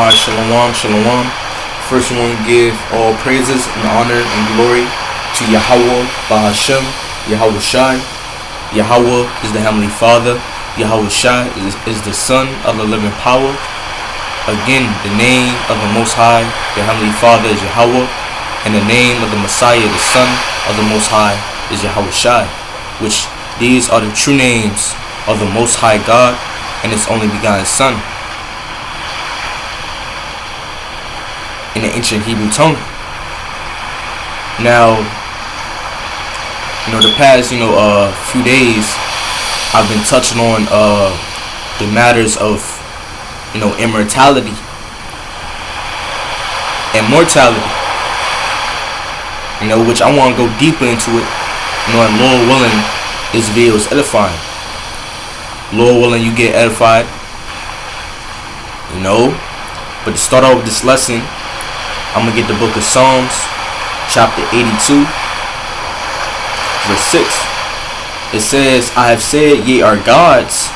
Shalom, shalom. First, we want to give all praises and honor and glory to Yahweh, Bahashem, Yahweh Shai. Yahweh is the Heavenly Father. Yahweh Shai is the Son of the living power. Again, the name of the Most High, the Heavenly Father, is Yahweh, and the name of the Messiah, the Son of the Most High, is Yahweh Shai, which these are the true names of the Most High God and His only begotten Son. In the ancient Hebrew tongue. Now, the past, few days, I've been touching on the matters of, immortality and mortality. Which I want to go deeper into it. And Lord willing, this video is edifying. Lord willing, you get edified. But to start off with this lesson, I'm going to get the book of Psalms, chapter 82, verse 6. It says, I have said, ye are gods,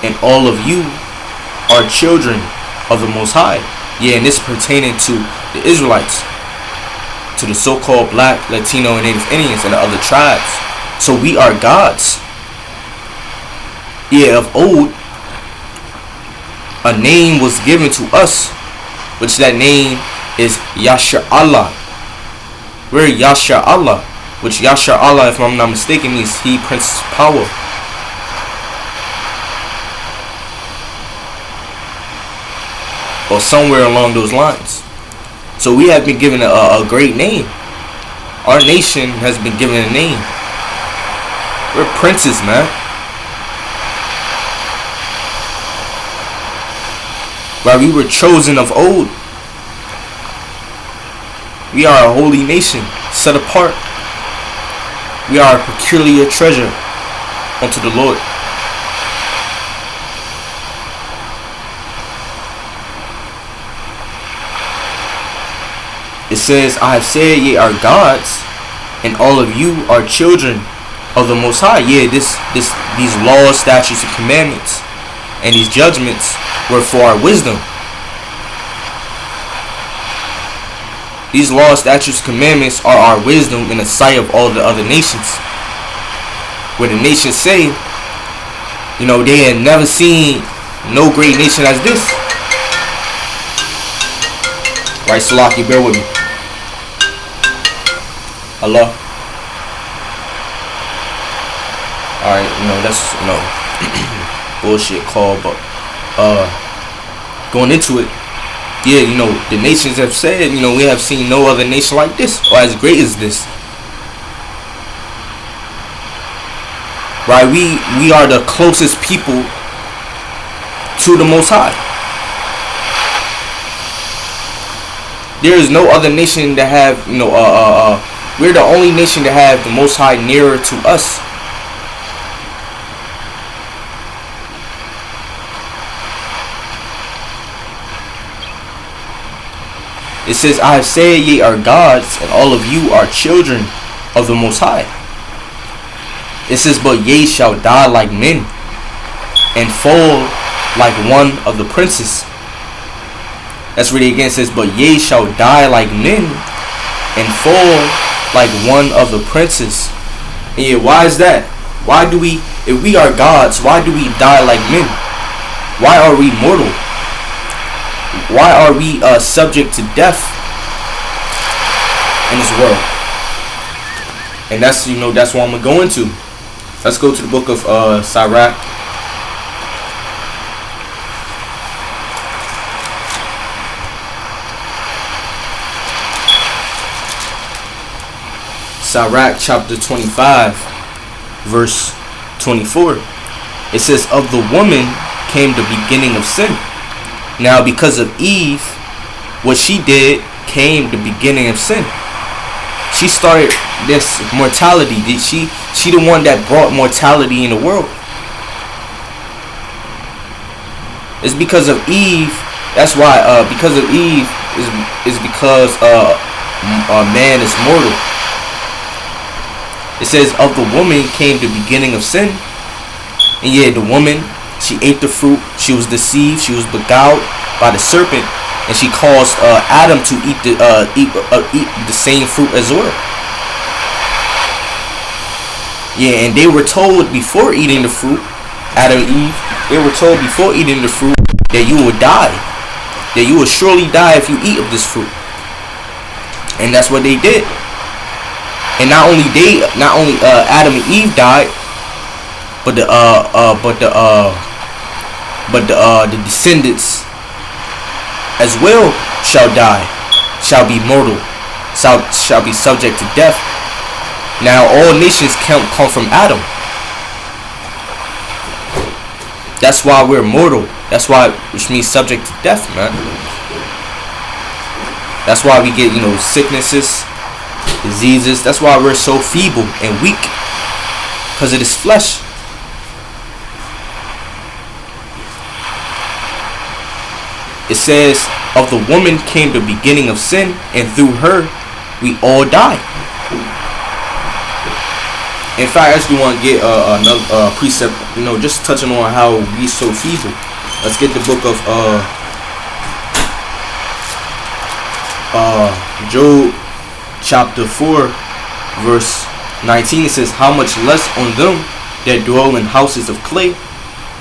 and all of you are children of the Most High. Yeah, and this is pertaining to the Israelites, to the so-called Black, Latino, and Native Indians, and the other tribes. So we are gods. Yeah, of old, a name was given to us, which that name is Yasha Allah. We're Yasha Allah, which Yasha Allah, if I'm not mistaken, means He Prince's power. Or somewhere along those lines. So we have been given a great name. Our nation has been given a name. We're princes, man. Right, we were chosen of old. We are a holy nation, set apart. We are a peculiar treasure unto the Lord. It says, I have said, ye are gods, and all of you are children of the Most High. Yeah, these laws, statutes, and commandments, and these judgments were for our wisdom. These laws, statutes, commandments are our wisdom in the sight of all the other nations. Where the nations say, they had never seen no great nation as this. Right, Salaki, bear with me. Allah. Alright, that's, bullshit call, but, going into it, yeah, the nations have said, we have seen no other nation like this, or as great as this. Right, we are the closest people to the Most High. There is no other nation that have, we're the only nation that have the Most High nearer to us. It says, I have said, ye are gods, and all of you are children of the Most High. It says, but ye shall die like men, and fall like one of the princes. Let's read it again. It says, but ye shall die like men, and fall like one of the princes. And yeah, why is that? Why do we, if we are gods, why do we die like men? Why are we mortal? Why are we subject to death in this world? And that's, that's what I'm going to go into. Let's go to the book of Sirach. Sirach chapter 25, verse 24. It says, of the woman came the beginning of sin. Now, because of Eve, what she did came the beginning of sin. She started this mortality. She the one that brought mortality in the world. It's because of Eve. That's why. Because of Eve is because man is mortal. It says, of the woman came the beginning of sin. And yeah, the woman, she ate the fruit. She was deceived. She was beguiled. by the serpent, and she caused Adam to eat the same fruit as well. Yeah, and they were told before eating the fruit, Adam and Eve, they were told before eating the fruit that you will die, that you will surely die if you eat of this fruit. And that's what they did. And not only Adam and Eve died, but the descendants as well shall die, shall be mortal, shall be subject to death. Now all nations come from Adam. That's why we're mortal. That's why, which means subject to death, man. That's why we get, sicknesses, diseases. That's why we're so feeble and weak, because it is flesh. It says, of the woman came the beginning of sin, and through her we all die. In fact, I actually want to get another precept, just touching on how we so feeble. Let's get the book of Job chapter 4 verse 19. It says, how much less on them that dwell in houses of clay,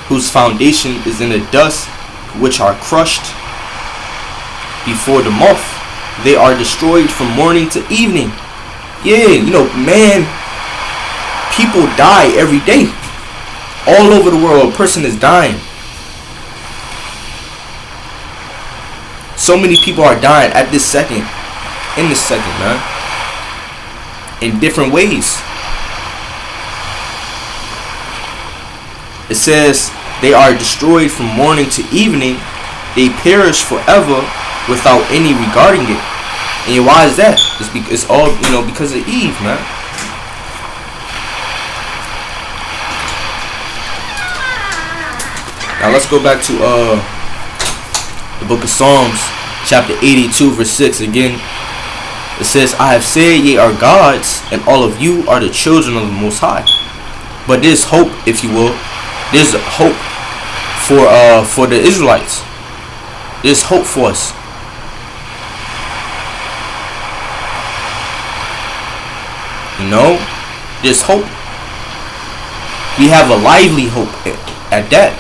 whose foundation is in the dust, which are crushed before the moth. They are destroyed from morning to evening. Yeah, man, people die every day. All over the world, a person is dying. So many people are dying at this second. In this second, man. In different ways. It says, they are destroyed from morning to evening. They perish forever without any regarding it. And why is that? It's all, because of Eve, man. Now let's go back to the book of Psalms, chapter 82, verse 6 again. It says, I have said ye are gods, and all of you are the children of the Most High. But there's hope, if you will. There's hope for the Israelites. There's hope for us. There's hope. We have a lively hope at that.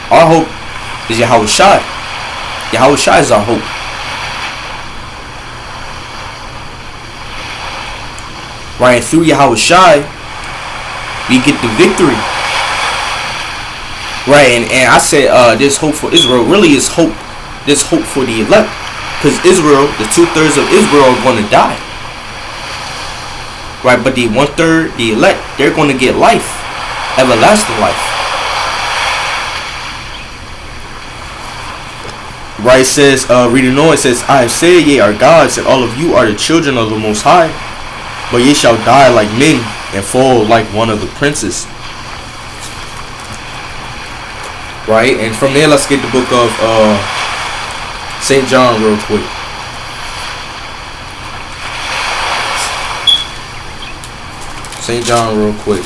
Our hope is Yahweh Shai. Yahweh Shai is our hope. Right, and through Yahweh Shai, we get the victory. Right, and I said there's hope for Israel. Really is hope. There's hope for the elect. Because Israel, the 2/3 of Israel are going to die. Right, but the 1/3, the elect, they're going to get life. Everlasting life. Right, it says, reading on, it says, I have said ye are gods, and all of you are the children of the Most High. But ye shall die like men, and fall like one of the princes. Right, and from there, let's get the book of St. John real quick. St. John real quick.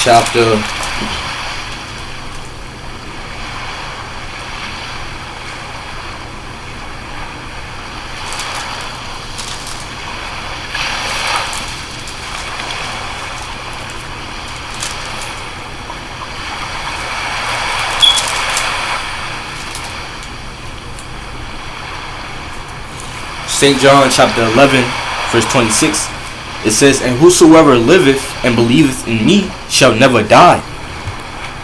Chapter St. John chapter 11 verse 26. It says, and whosoever liveth and believeth in me shall never die.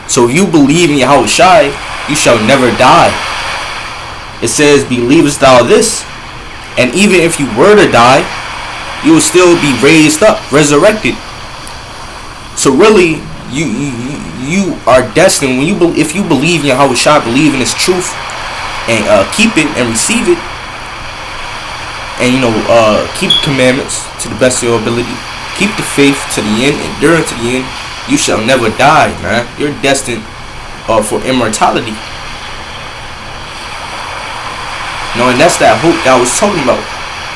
So if you believe in Yahweh Shai, you shall never die. It says, believest thou this? And even if you were to die, you will still be raised up, resurrected. So really, you are destined, if you believe in Yahweh Shai, believe in his truth, and keep it and receive it, and keep the commandments to the best of your ability, keep the faith to the end, endure to the end, you shall never die, man. You're destined for immortality. And that's that hope that I was talking about.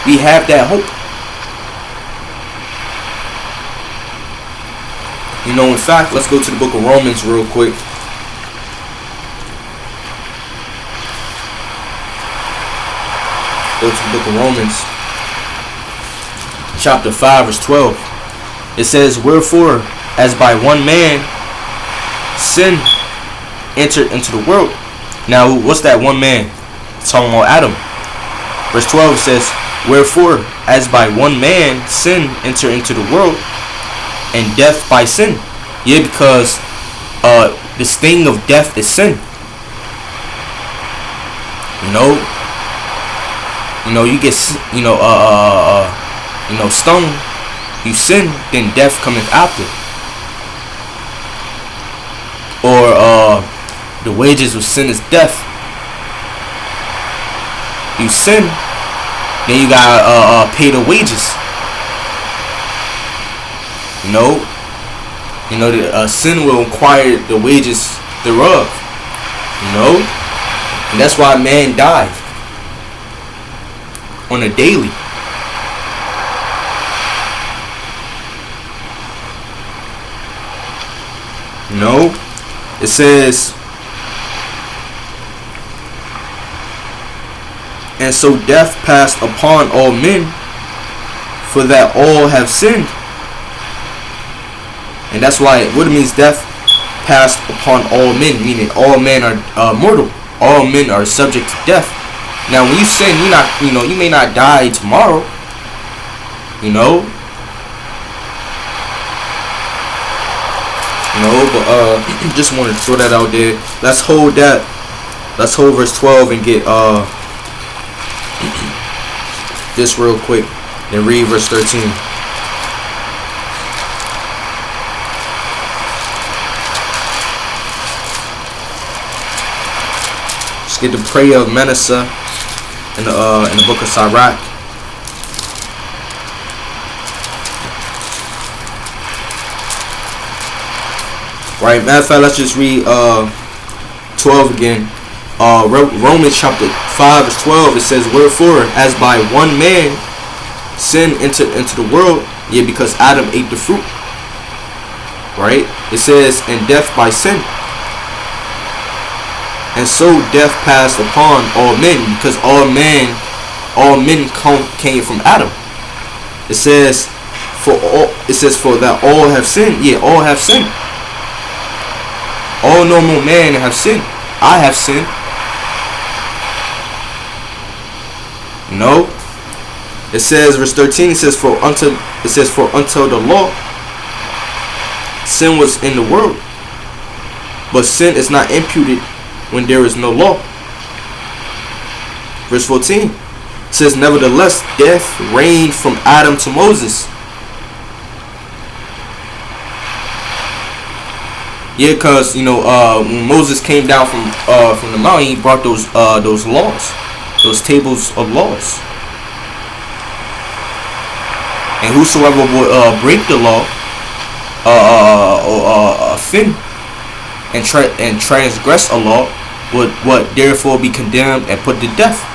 We have that hope. In fact, let's go to the book of Romans real quick. Go to the book of Romans, chapter 5, verse 12. It says, wherefore, as by one man sin entered into the world. Now, what's that one man? It's talking about Adam. Verse 12 says, wherefore, as by one man sin entered into the world, and death by sin. Yeah, because the sting of death is sin. You get stung, you sin, then death cometh after. Or the wages of sin is death. You sin, then you gotta pay the wages. The sin will acquire the wages thereof. And that's why man died on a daily. It says, and so death passed upon all men, for that all have sinned. And that's why, what it means, death passed upon all men, meaning all men are mortal. All men are subject to death. Now, when you sin, you may not die tomorrow. But just wanted to throw that out there. Let's hold that. Let's hold verse 12 and get this real quick. Then read verse 13. Let's get the prayer of Manasseh in the book of Sirach. Right, matter of fact, let's just read 12 again. Romans chapter 5 verse 12, it says, wherefore, as by one man sin entered into the world, yeah, because Adam ate the fruit. Right? It says, and death by sin. And so death passed upon all men, because all men came from Adam. It says, for that all have sinned. Yeah, all have sinned. All normal men have sinned. I have sinned. It says, verse 13, it says, for unto the law sin was in the world, but sin is not imputed when there is no law. Verse 14, it says, nevertheless death reigned from Adam to Moses. Yeah, because when Moses came down from the mountain, he brought those laws, those tables of laws. And whosoever would break the law, offend and transgress a law, would therefore be condemned and put to death.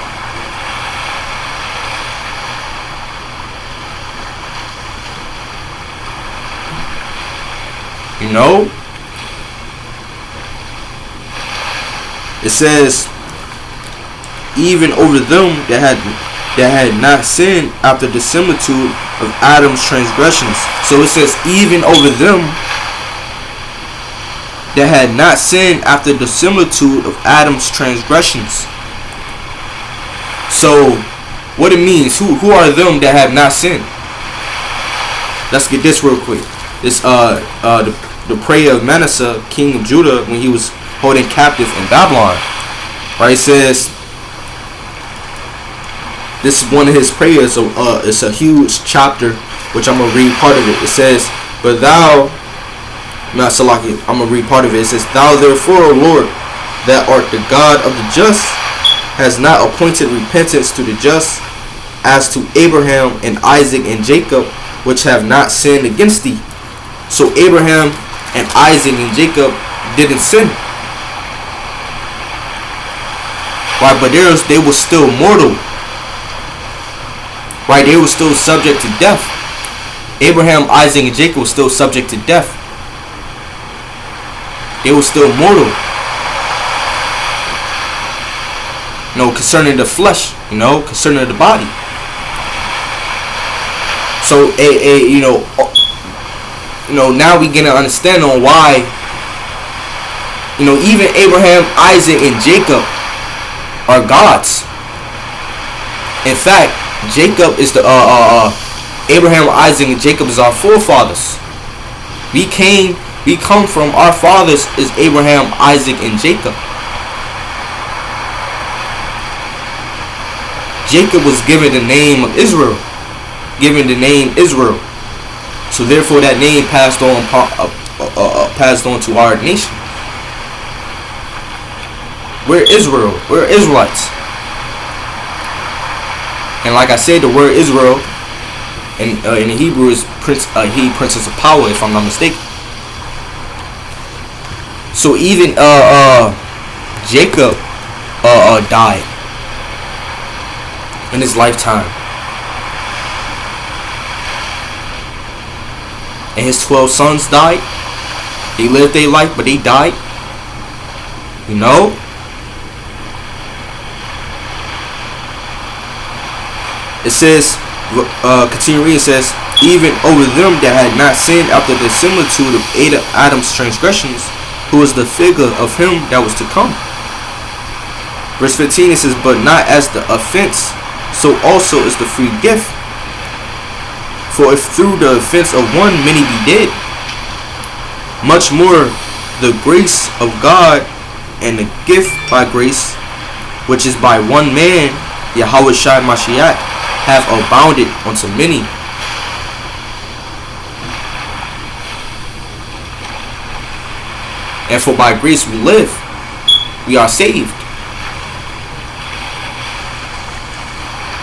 It says, even over them that had not sinned after the similitude of Adam's transgressions. So it says, even over them that had not sinned after the similitude of Adam's transgressions. So what it means, who are them that have not sinned? Let's get this real quick. This the prayer of Manasseh, king of Judah, when he was holding captive in Babylon. Right? It says, this is one of his prayers. It's a huge chapter, which I'm gonna read part of it. It says, but thou, I'm gonna read part of it. It says, thou therefore, O Lord, that art the God of the just, has not appointed repentance to the just, as to Abraham and Isaac and Jacob, which have not sinned against thee. So Abraham and Isaac and Jacob didn't sin. right? But they were still mortal, right? They were still subject to death. Abraham, Isaac, and Jacob were still subject to death. They were still mortal. Concerning the flesh, concerning the body. So, now we get an understanding on why, even Abraham, Isaac, and Jacob are gods. In fact, Jacob is the Abraham, Isaac, and Jacob is our forefathers. We come from our fathers is Abraham, Isaac, and Jacob. Jacob was given the name of Israel, so therefore that name passed on to our nation. We're Israel. We're Israelites. And like I said, the word Israel in Hebrew is princess of power, if I'm not mistaken. So even Jacob died in his lifetime, and his 12 sons died. They lived their life, but they died. It says, continue reading. It says, even over them that had not sinned after the similitude of Adam's transgressions, who was the figure of him that was to come. Verse 15, it says, but not as the offense, so also is the free gift. For if through the offense of one many be dead, much more the grace of God and the gift by grace, which is by one man, Yahushua Mashiach, have abounded unto many. And for by grace we live, we are saved.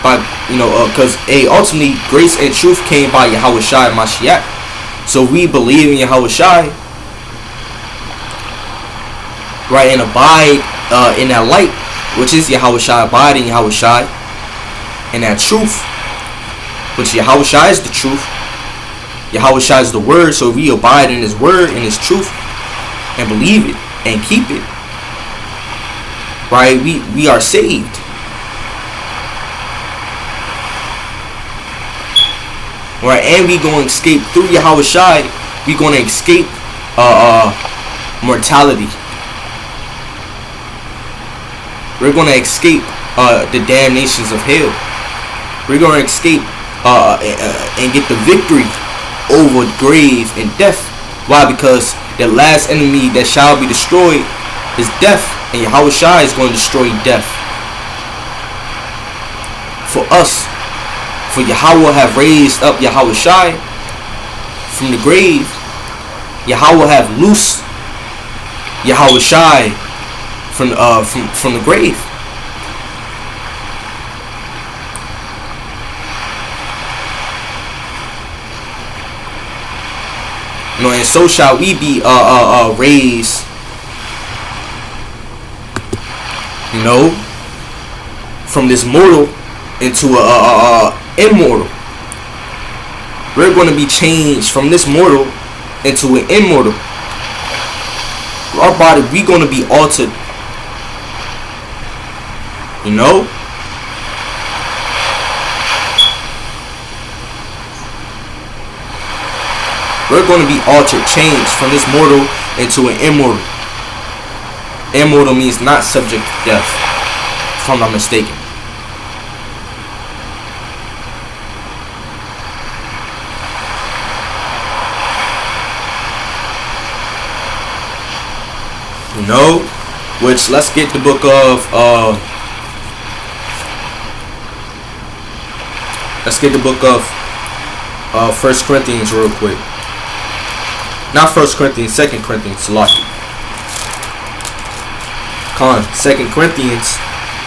By because ultimately grace and truth came by Yahushua Mashiach. So we believe in Yahushua, right, and abide in that light, which is Yahushua, abide in Yahushua, and that truth, which Yahushua is the truth. Yahushua is the word, so we abide in his word and his truth and believe it and keep it, right, we are saved. Right, and we gonna escape through Yahushua. We gonna escape mortality. We're gonna escape the damnations of hell. We're gonna escape and get the victory over grave and death. Why? Because the last enemy that shall be destroyed is death, and Yahushua is going to destroy death. For us, for Yahweh have raised up Yahushua from the grave. Yahweh have loosed Yahushua from the grave. And so shall we be raised, from this mortal into immortal. We're going to be changed from this mortal into an immortal. Our body, we're going to be altered. We're going to be altered, changed from this mortal into an immortal. Immortal means not subject to death, if I'm not mistaken. Which, let's get the book of First Corinthians real quick. Not First Corinthians, 2 Corinthians, Lucky. 2 Corinthians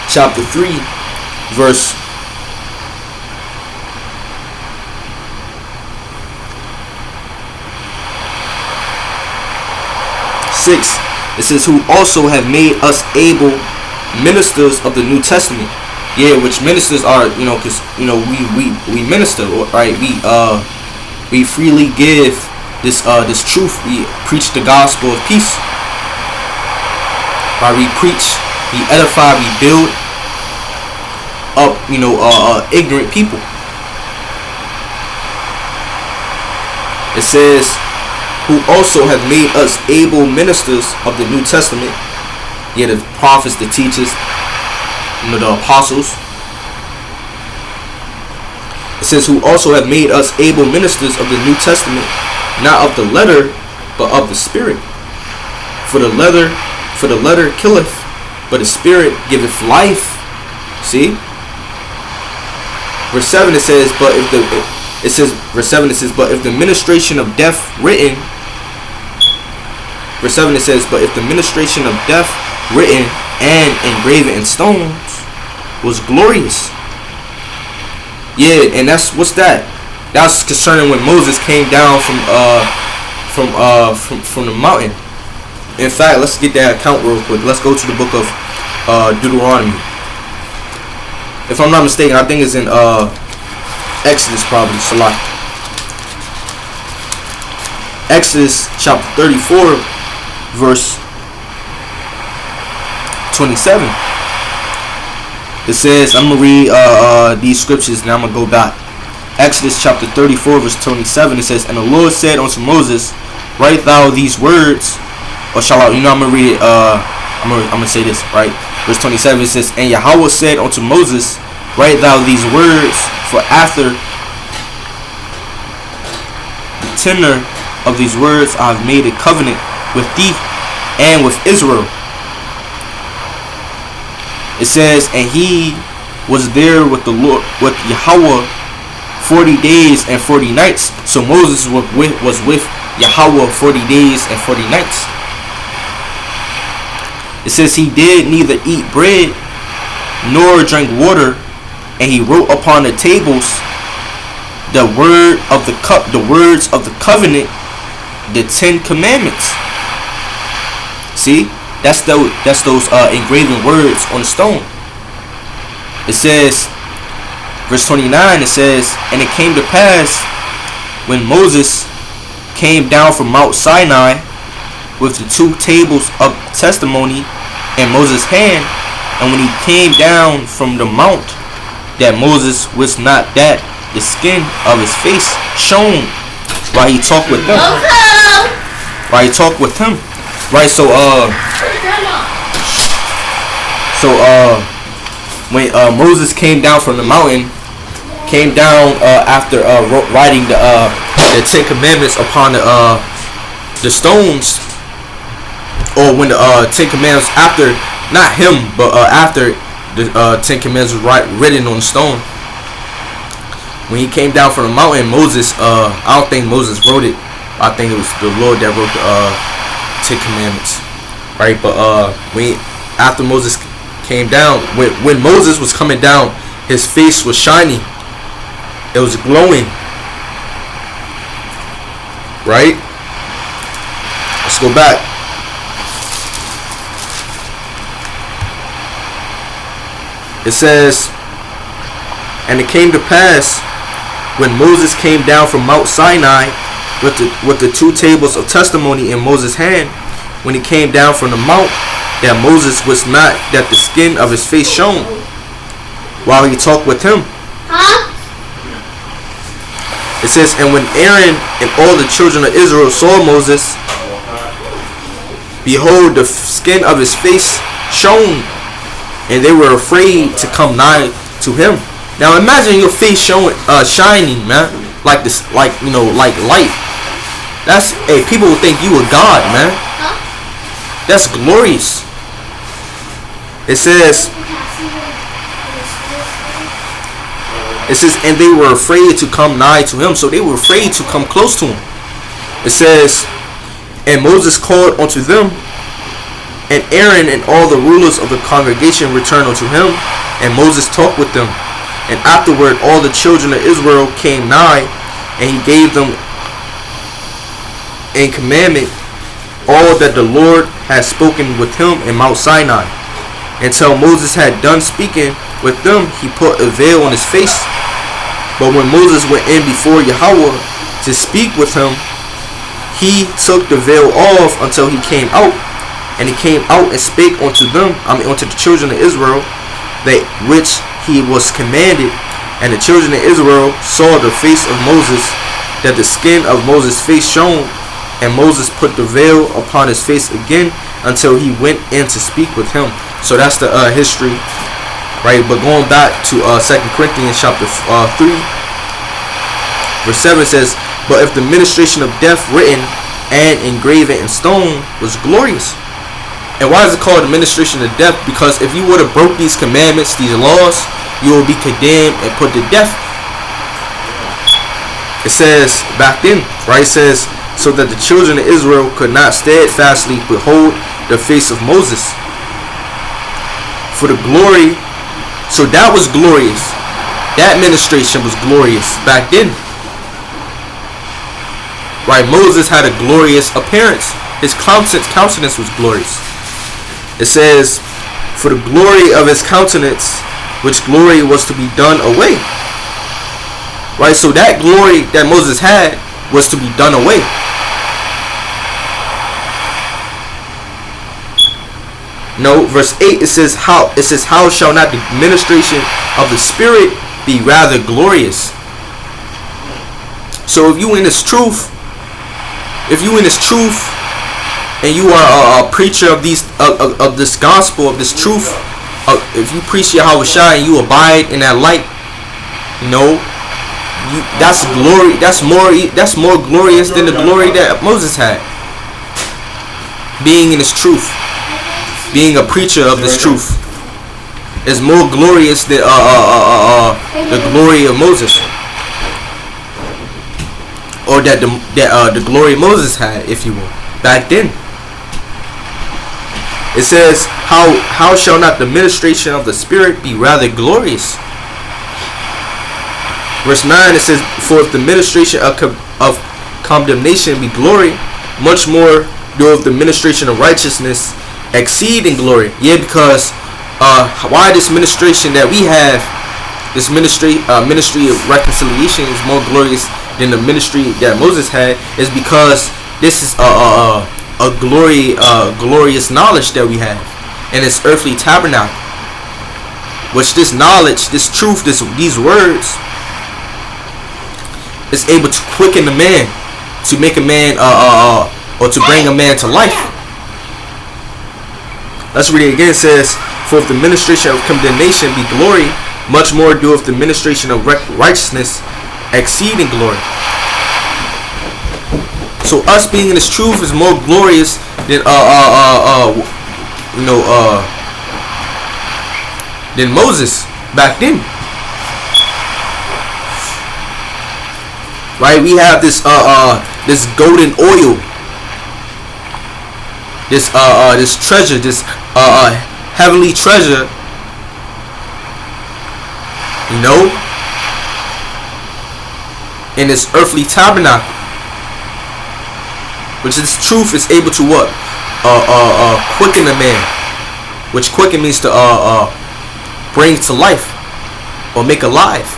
chapter 3, verse 6. It says, who also have made us able ministers of the New Testament. Yeah, which ministers are, because we minister, right? We freely give this truth. We preach the gospel of peace. Right? We preach, we edify, we build up, ignorant people. It says, who also have made us able ministers of the New Testament. Yeah, the prophets, the teachers, the apostles. It says, who also have made us able ministers of the New Testament, not of the letter, but of the Spirit. For the letter killeth, but the Spirit giveth life. See? Verse 7 it says, verse 7 it says, but if the ministration of death written, verse 7 it says, but if the ministration of death written and engraven in stones was glorious. Yeah, and what's that? That's concerning when Moses came down from the mountain. In fact, let's get that account real quick. Let's go to the book of Deuteronomy. If I'm not mistaken, I think it's in Exodus, probably. Salah. Exodus chapter 34, verse 27. It says, I'm going to read these scriptures and I'm going to go back. Exodus chapter 34, verse 27. It says, and the Lord said unto Moses, write thou these words, or shall I, I'm going to read it, I'm going to say this, right? Verse 27, it says, and Yahweh said unto Moses, write thou these words, for after the tenor of these words I have made a covenant with thee and with Israel. It says, and he was there with the Lord, with Yahweh 40 days and 40 nights. So Moses was with Yahweh 40 days and 40 nights. It says he did neither eat bread nor drink water, and he wrote upon the tables the words of the covenant, the 10 commandments. See? That's those engraven words on the stone. It says, verse 29, it says, and it came to pass when Moses came down from Mount Sinai with the 2 tables of testimony in Moses' hand, and when he came down from the mount, that Moses was not that the skin of his face shone while he talked with them. While he talked with him. Right, so when Moses came down from the mountain, came down after writing the 10 commandments upon the stones, or when the 10 commandments, after, not him, but after the 10 commandments was written on the stone, when he came down from the mountain, Moses, I don't think Moses wrote it, I think it was the Lord that wrote the 10 commandments, right? But after Moses came down, when Moses was coming down, his face was shiny, it was glowing, right? Let's go back. It says, and it came to pass when Moses came down from Mount Sinai with the 2 tables of testimony in Moses' hand, when he came down from the mount, that Moses was not that the skin of his face shone while he talked with him. It says, and when Aaron and all the children of Israel saw Moses, behold, the skin of his face shone, and they were afraid to come nigh to him. Now imagine your face showing, shining, man, like this, like light. That's, hey, people will think you a god, man. That's glorious. It says, and they were afraid to come nigh to him, so they were afraid to come close to him. It says, and Moses called unto them, and Aaron and all the rulers of the congregation returned unto him, and Moses talked with them. And afterward all the children of Israel came nigh, and he gave them in commandment all that the Lord had spoken with him in Mount Sinai. Until Moses had done speaking with them, he put a veil on his face. But when Moses went in before Yahweh to speak with him, he took the veil off until he came out. And he came out and spake unto them, unto the children of Israel, that which he was commanded. And the children of Israel saw the face of Moses, that the skin of Moses' face shone. And Moses put the veil upon his face again until he went in to speak with him. So that's the history, right? But going back to 2 Corinthians chapter 3, verse 7 says, but if the ministration of death written and engraven in stone was glorious. And why is it called the ministration of death? Because if you would have broke these commandments, these laws, you will be condemned and put to death. It says back then, right? It says, so that the children of Israel could not steadfastly behold the face of Moses. For the glory, so that was glorious. That ministration was glorious back then. Right? Moses had a glorious appearance. His countenance was glorious. It says, for the glory of his countenance, which glory was to be done away. Right? So that glory that Moses had was to be done away. No, verse 8 it says how shall not the ministration of the Spirit be rather glorious? So if you in this truth, and you are a preacher of these of this gospel, of this truth, if you preach Yahweh Shai and you abide in that light, you know, that's glory. That's more glorious than the glory that Moses had. Being in this truth, being a preacher of this truth, is more glorious than the glory of Moses, or that the glory Moses had, if you will, back then. It says, how shall not the ministration of the Spirit be rather glorious? Verse 9 it says, for if the ministration of condemnation be glory, much more doeth the ministration of righteousness exceed in glory. Yeah, because why this ministration that we have, this ministry of reconciliation, is more glorious than the ministry that Moses had, is because this is a glorious knowledge that we have in this earthly tabernacle, which this knowledge, this truth, these words is able to quicken the man, to make a man or to bring a man to life. Let's read it again. It says, for if the ministration of condemnation be glory, much more doeth the ministration of righteousness exceed in glory. So us being in this truth is more glorious than than Moses back then. Right? We have this this golden oil, this treasure, this heavenly treasure, you know, in this earthly tabernacle, which this truth is able to what? Quicken a man, which quicken means to bring to life or make alive.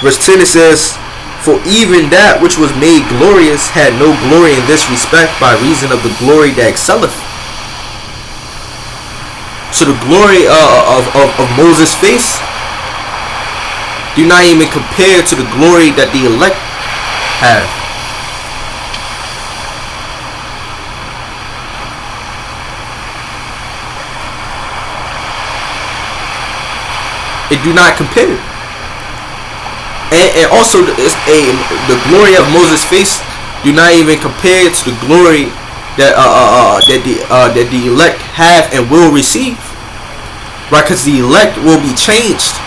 Verse 10 it says, for even that which was made glorious had no glory in this respect by reason of the glory that excelleth. So the glory of Moses' face do not even compare to the glory that the elect have. It do not compare. And also the glory of Moses' face do not even compare to the glory that the elect have and will receive, right? Because the elect will be changed.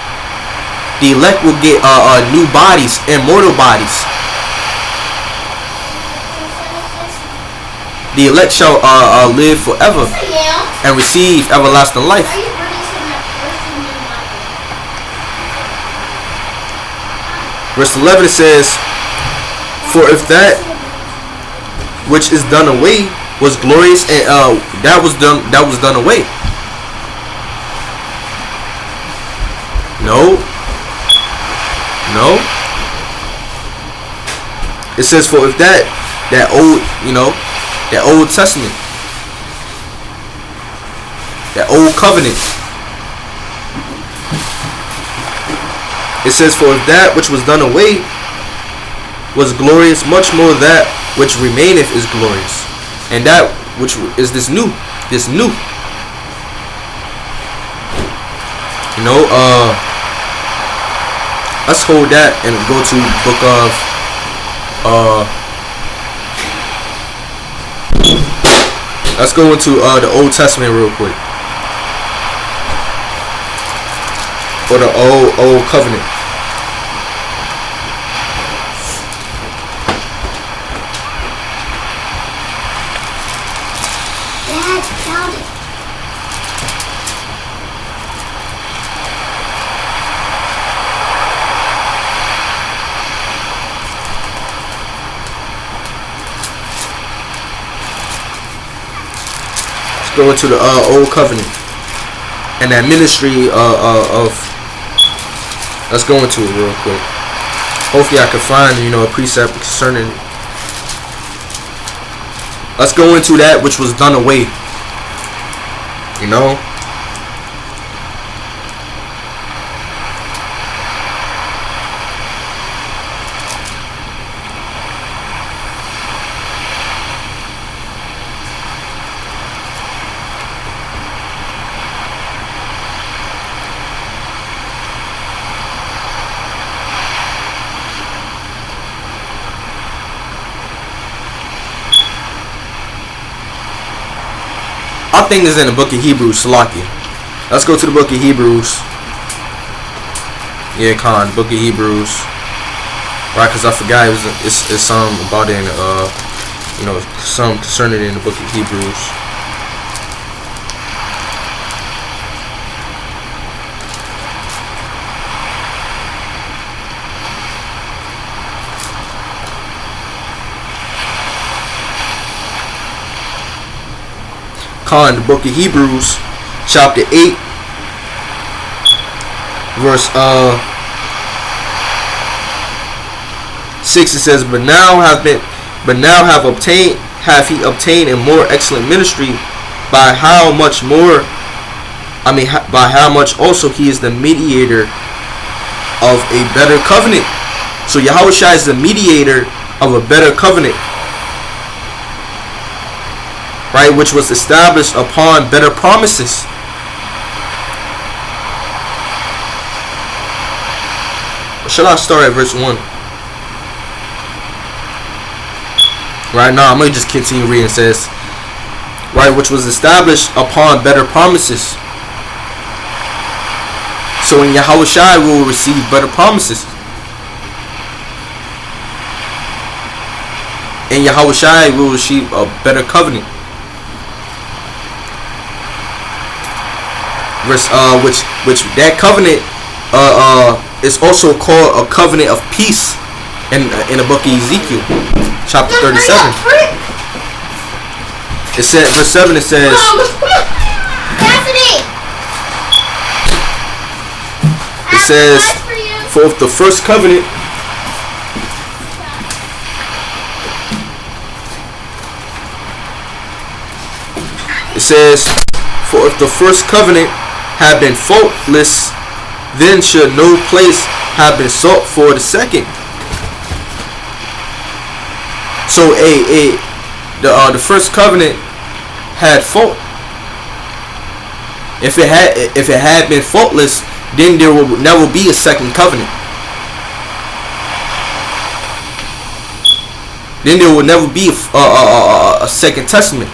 The elect will get new bodies, immortal bodies. The elect shall live forever and receive everlasting life. Verse 11 says, for if that which is done away was glorious, and that was done away. No. It says, for if that old, that Old Testament, that old covenant, it says, for if that which was done away was glorious, much more that which remaineth is glorious. And that which is this new. Let's hold that and go to book of let's go into the Old Testament real quick, or the old covenant. Go into the old covenant and that ministry of. Let's go into it real quick. Hopefully I can find a precept concerning it. Let's go into that which was done away. I think this is in the book of Hebrews, Salakia. Let's go to the book of Hebrews. Yeah, book of Hebrews. Right, because I forgot it's some about it in some concerning it in the book of Hebrews. The book of Hebrews, chapter 8, verse 6. It says, But now hath he obtained a more excellent ministry, by how much also he is the mediator of a better covenant. So Yahushua is the mediator of a better covenant, right, which was established upon better promises. Shall I start at verse 1? Right now, I'm going to just continue reading. It says, right, which was established upon better promises. So in Yahushua we will receive better promises. In Yahushua we will receive a better covenant. Which that covenant is also called a covenant of peace in the book of Ezekiel, chapter 37. It says, verse 7. It says, for if the first covenant for if the first covenant had been faultless, then should no place have been sought for the second. So the first covenant had fault. If it had been faultless, then there will never be a second covenant. Then there will never be a second testament.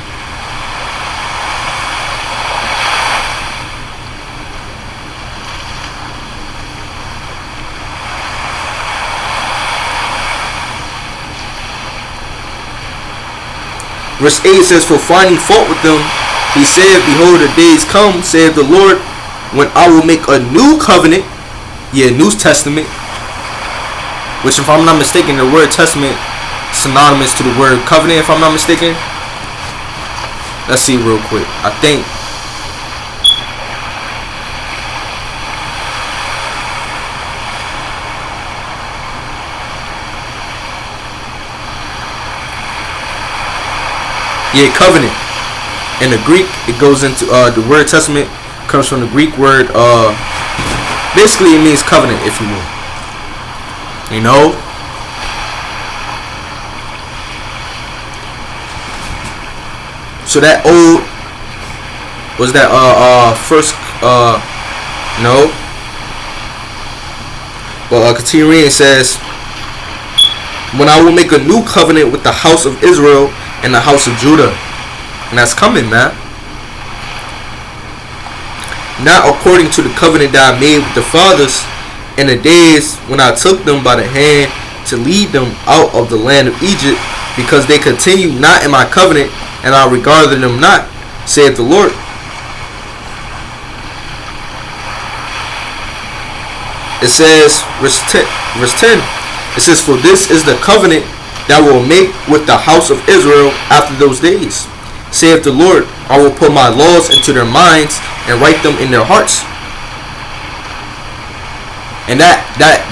Verse 8 says, for finding fault with them, he said, behold, the days come, saith the Lord, when I will make a new covenant, New Testament, which if I'm not mistaken, the word testament synonymous to the word covenant, if I'm not mistaken. Let's see real quick. I think covenant. In the Greek, it goes into the word testament comes from the Greek word. Basically, it means covenant, if you will. You know. So that old was that first no. But continuing, it says, "When I will make a new covenant with the house of Israel and the house of Judah," and that's coming, man. "Not according to the covenant that I made with the fathers in the days when I took them by the hand to lead them out of the land of Egypt, because they continued not in my covenant, and I regarded them not, saith the Lord." It says, verse 10, it says, "For this is the covenant that I will make with the house of Israel after those days, saith the Lord. I will put my laws into their minds and write them in their hearts." And that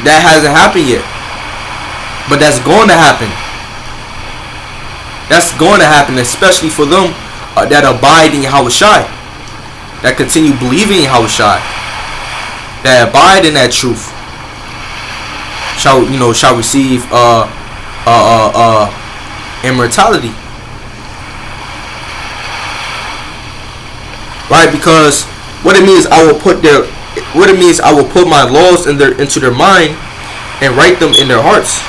hasn't happened yet, but that's going to happen. That's going to happen, especially for them that abide in Yahushua, that continue believing in Yahushua, that abide in that truth. Shall receive immortality, right? Because what it means, I will put my laws into their mind and write them in their hearts.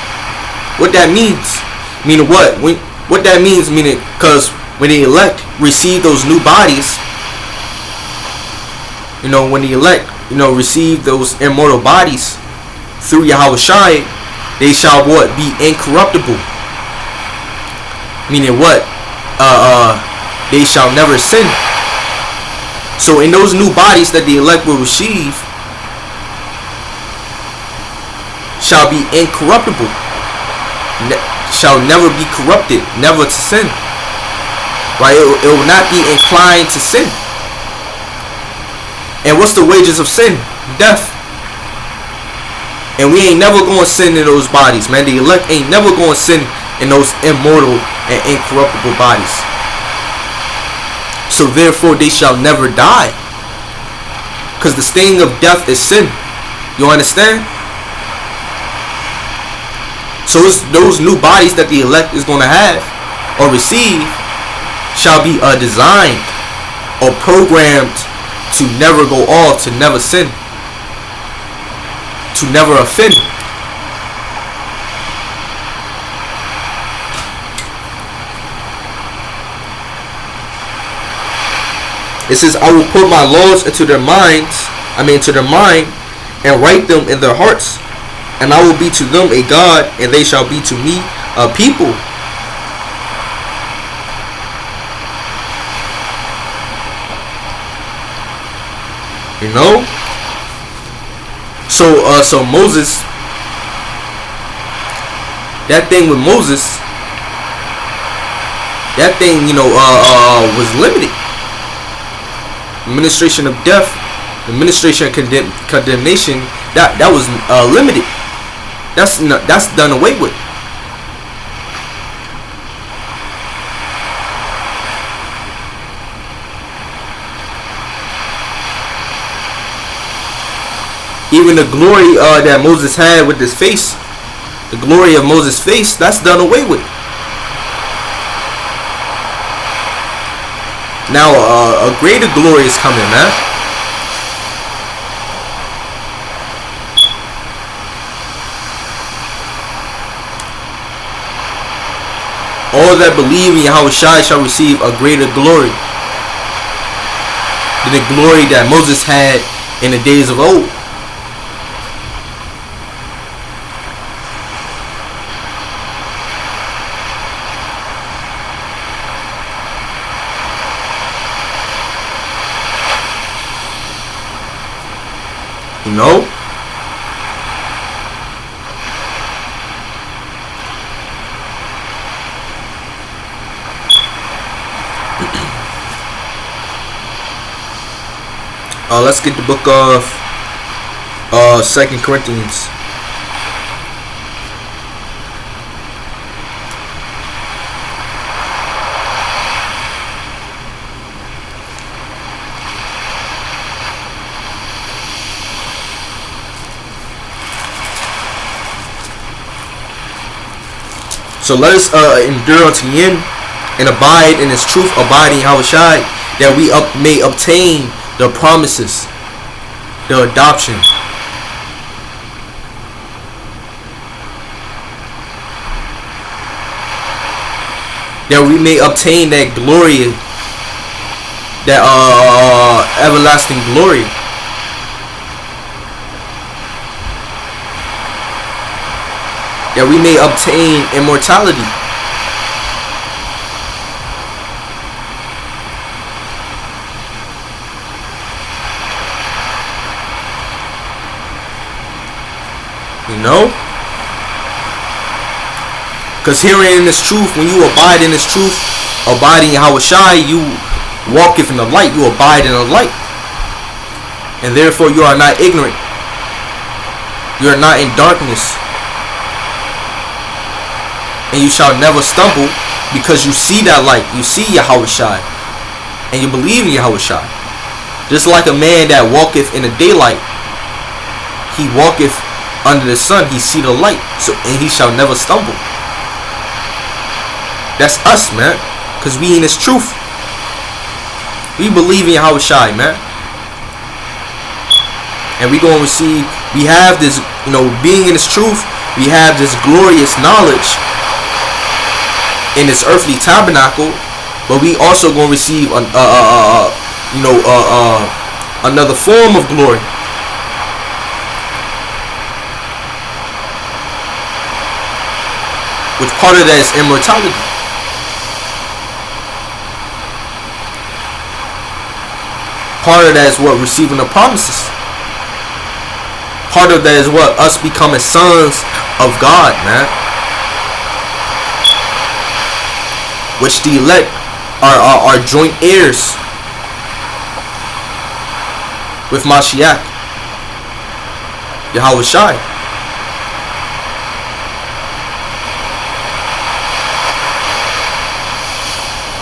What that means, meaning what? What that means, meaning, because when the elect receive those new bodies, when the elect, receive those immortal bodies through Yahushua, they shall what? Be incorruptible. Meaning what? They shall never sin. So in those new bodies that the elect will receive, shall be incorruptible, shall never be corrupted, never to sin. Right? It will not be inclined to sin. And what's the wages of sin? Death. And we ain't never going to sin in those bodies, man. The elect ain't never going to sin in those immortal and incorruptible bodies. So therefore they shall never die, because the sting of death is sin. You understand? So it's those new bodies that the elect is going to have or receive shall be designed or programmed to never go off, to never sin, to never offend. It says, "I will put my laws into their minds," into their mind, "and write them in their hearts. And I will be to them a God, and they shall be to me a people." So Moses, that thing with Moses, that thing, was limited. Administration of death, administration of condemnation, that was limited. That's done away with. Even the glory that Moses had with his face, the glory of Moses' face, that's done away with. Now a greater glory is coming, man. All that believe in Yahushua shall receive a greater glory than the glory that Moses had in the days of old. let's get the book of 2 Corinthians. So let us endure unto the end and abide in His truth, abiding Yahushai, that we may obtain the promises, the adoption. That we may obtain that glory, that everlasting glory. That we may obtain immortality. You know? Because hearing in this truth, when you abide in this truth, abiding in Yahushai, you walketh in the light, you abide in the light. And therefore you are not ignorant. You are not in darkness. And you shall never stumble, because you see that light. You see Yahushai. And you believe in Yahushai. Just like a man that walketh in the daylight, he walketh under the sun, he see the light. So, and he shall never stumble. That's us, man. Because we in this truth. We believe in Yahushai, man. And we going to receive, we have this, being in this truth, we have this glorious knowledge in this earthly tabernacle, but we also going to receive another form of glory, which part of that is immortality. Part of that is what? Receiving the promises. Part of that is what? Us becoming sons of God, man. Which the elect are joint heirs with Mashiach, Yahushai.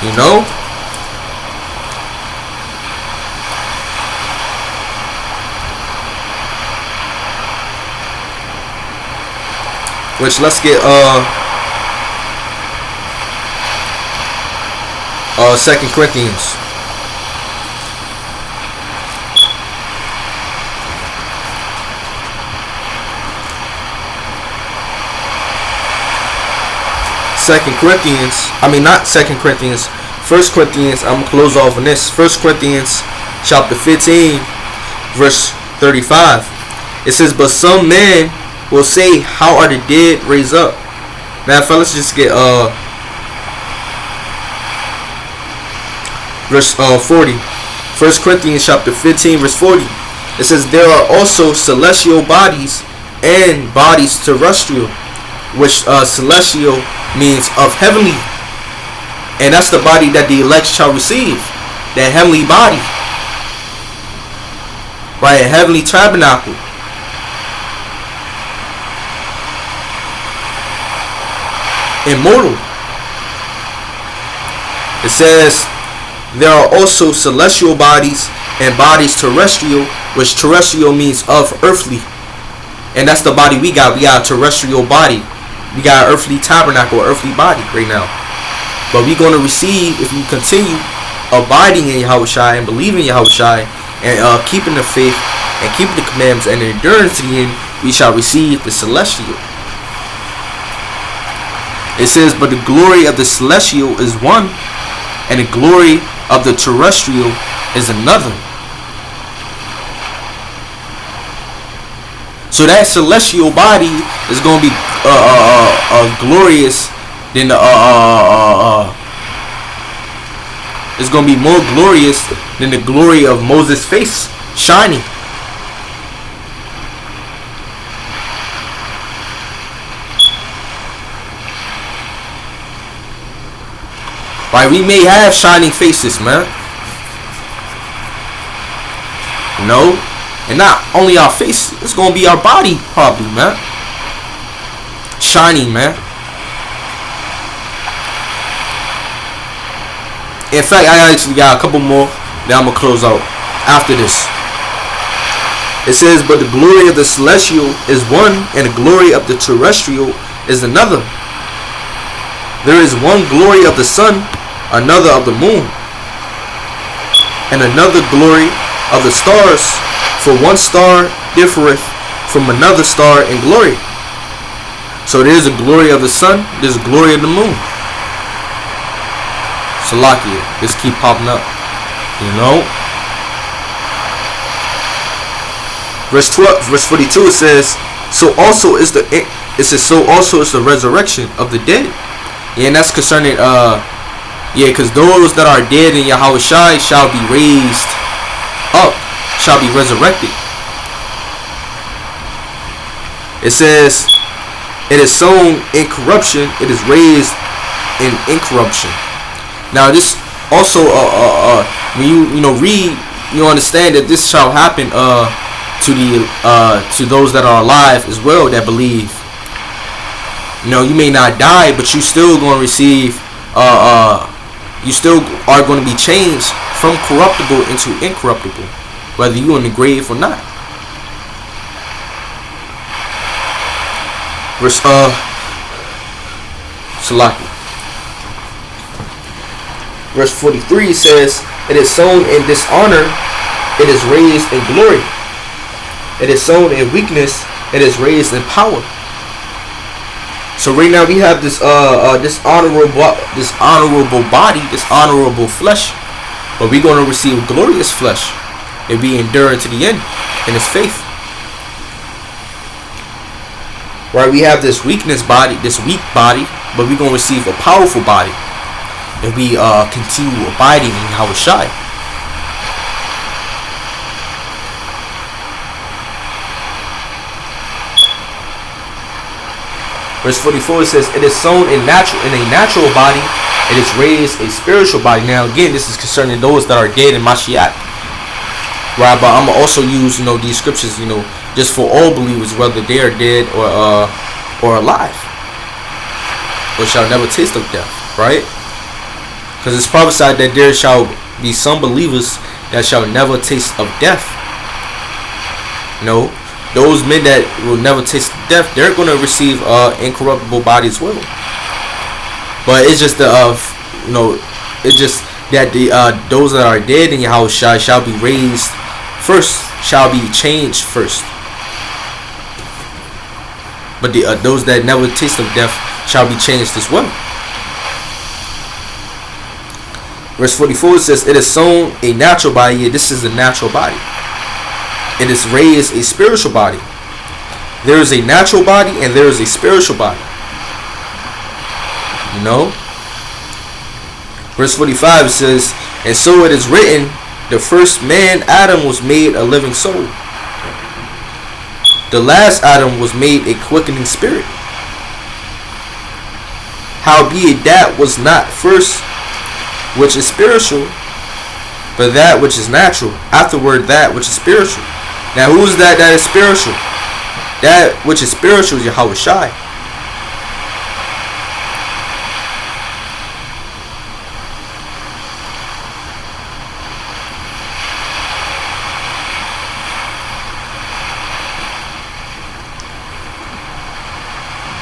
You know? Which let's get 2 Corinthians. Not 2 Corinthians, 1 Corinthians, I'm going to close off on this. 1 Corinthians chapter 15, verse 35. It says, but some men will say, how are the dead raised up? Now, fellas, just get verse 40. 1 Corinthians chapter 15, verse 40. It says, there are also celestial bodies and bodies terrestrial, which celestial means of heavenly. And that's the body that the elect shall receive. That heavenly body. Right, a heavenly tabernacle. Immortal. It says there are also celestial bodies and bodies terrestrial, which terrestrial means of earthly. And that's the body we got. We got a terrestrial body. We got an earthly tabernacle, earthly body right now. But we're going to receive, if we continue abiding in Yahushai and believing in Yahushai and keeping the faith and keeping the commandments and the endurance in, we shall receive the celestial. It says, but the glory of the celestial is one, and the glory of the terrestrial is another. So that celestial body is going to be glorious than the it's going to be more glorious than the glory of Moses' face shining. Right, we may have shining faces, man. You know, and not only our face, it's gonna be our body probably, man, shining, man. In fact, I actually got a couple more that I'm gonna close out after this. It says, but the glory of the celestial is one, and the glory of the terrestrial is another. There is one glory of the sun, another of the moon, and another glory of the stars, for one star differeth from another star in glory. So there's a glory of the sun, there's a glory of the moon. Salakia, this keep popping up, you know. Verse 12, verse 42, it says, so also is the resurrection of the dead. Yeah, and that's concerning because those that are dead in Yahushua shall be raised up, shall be resurrected. It says, it is sown in corruption, it is raised in incorruption. Now this also when you read, you understand that this shall happen to those that are alive as well that believe. You know, you may not die, but you still going to receive you still are going to be changed from corruptible into incorruptible, whether you're in the grave or not. Verse Salaki. Verse 43 says, it is sown in dishonor, it is raised in glory. It is sown in weakness, it is raised in power. So right now we have this honorable body, this honorable flesh, but we're going to receive glorious flesh if we endure to the end in His faith. Right, we have this weakness body, this weak body, but we're going to receive a powerful body if we continue abiding in Yahushua. Verse 44 says, it is sown in a natural body, it is raised a spiritual body. Now again, this is concerning those that are dead in Mashiach. Right, but I'm gonna also use these scriptures just for all believers, whether they are dead or alive, or shall never taste of death. Right, because it's prophesied that there shall be some believers that shall never taste of death. Those men that will never taste death, they're going to receive incorruptible body as well. But it's just it's just that those that are dead in Yahushua shall be raised first, shall be changed first. But those that never taste of death shall be changed as well. Verse 44 says, it is sown a natural body. Yeah, this is a natural body. It is raised a spiritual body. There is a natural body and there is a spiritual body. Verse 45 it says, and so it is written, the first man Adam was made a living soul. The last Adam was made a quickening spirit. Howbeit that was not first which is spiritual, but that which is natural. Afterward that which is spiritual. Now who is that is spiritual? That which is spiritual is Yahushua.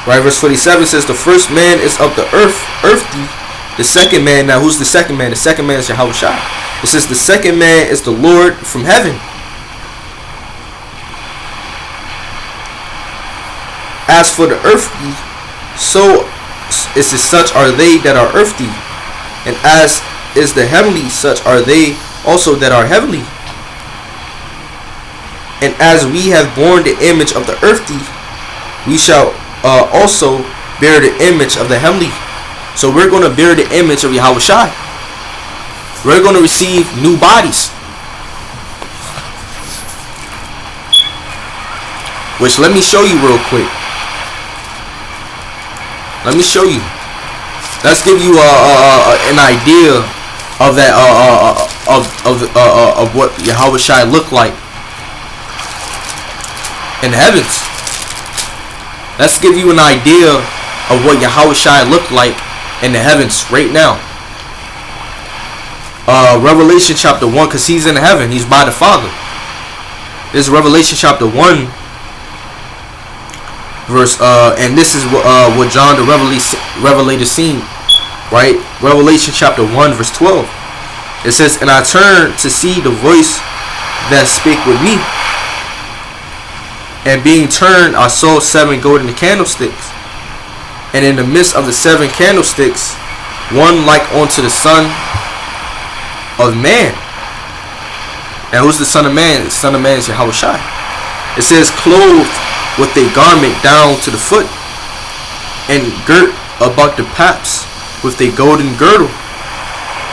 Right, verse 47 says the first man is of the earthy. The second man, now who's the second man? The second man is Yahushua. It says the second man is the Lord from heaven. As for the earthly, so is it such are they that are earthly, and as is the heavenly, such are they also that are heavenly. And as we have borne the image of the earthly, we shall also bear the image of the heavenly. So we're going to bear the image of Yahushua. We're going to receive new bodies. Which let me show you real quick. Let me show you. Let's give you an idea of that of what Yahushua looked like in the heavens. Let's give you an idea of what Yahushua looked like in the heavens right now. Revelation chapter 1, because he's in heaven, he's by the Father. This is Revelation chapter 1 verse, and this is what John the Revelator seen, right? Revelation chapter 1 verse 12. It says, and I turned to see the voice that spake with me, and being turned I saw 7 golden candlesticks, and in the midst of the 7 candlesticks one like unto the Son of Man. And who's the Son of Man? The Son of Man is Yahushua. It says, clothed with a garment down to the foot, and girt about the paps with a golden girdle.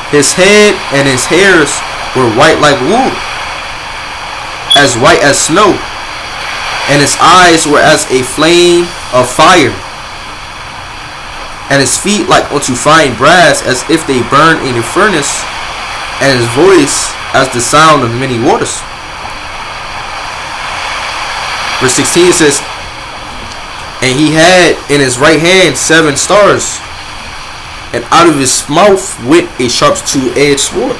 His head and his hairs were white like wool, as white as snow, and his eyes were as a flame of fire, and his feet like unto fine brass, as if they burned in a furnace, and his voice as the sound of many waters. Verse 16 says, and he had in his right hand 7 stars, and out of his mouth went a sharp 2-edged sword.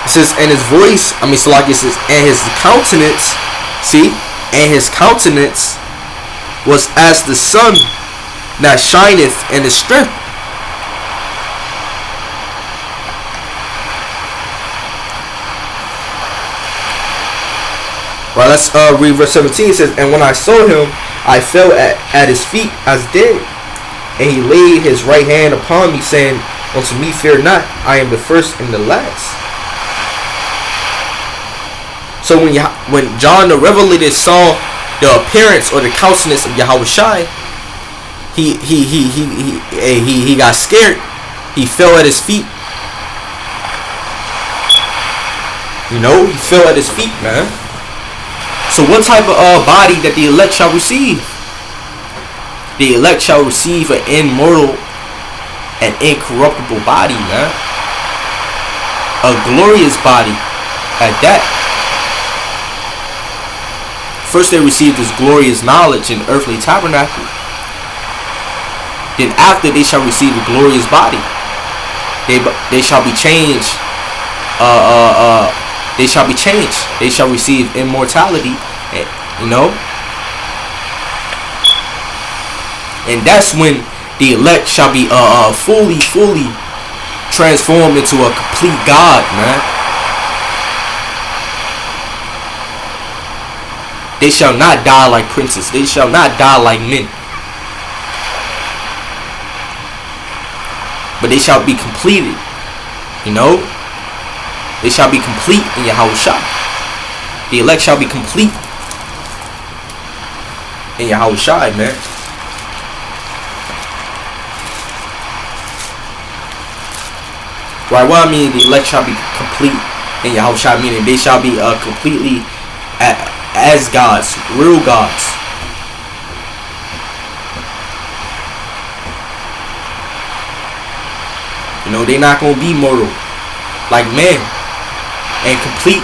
It says, and his voice, so like it says, and his countenance, see, and his countenance was as the sun that shineth in his strength. Right, let's read verse 17. It says, and when I saw him, I fell at his feet as dead. And he laid his right hand upon me, saying unto me, fear not, I am the first and the last. So when John the Revelator saw the appearance or the countenance of Yahushua, he got scared. He fell at his feet. He fell at his feet, man. So what type of body that the elect shall receive? The elect shall receive an immortal and incorruptible body, man. A glorious body at that. First they received this glorious knowledge in earthly tabernacle. Then after they shall receive a glorious body. They shall be changed. They shall be changed. They shall receive immortality, and that's when the elect shall be fully transformed into a complete God, man. They shall not die like princes. They shall not die like men, but they shall be completed. They shall be complete in Yahushua. The elect shall be complete in Yahushua, man. Right, what I mean, the elect shall be complete in Yahushua, meaning they shall be completely as gods, real gods. They're not going to be mortal like men. And complete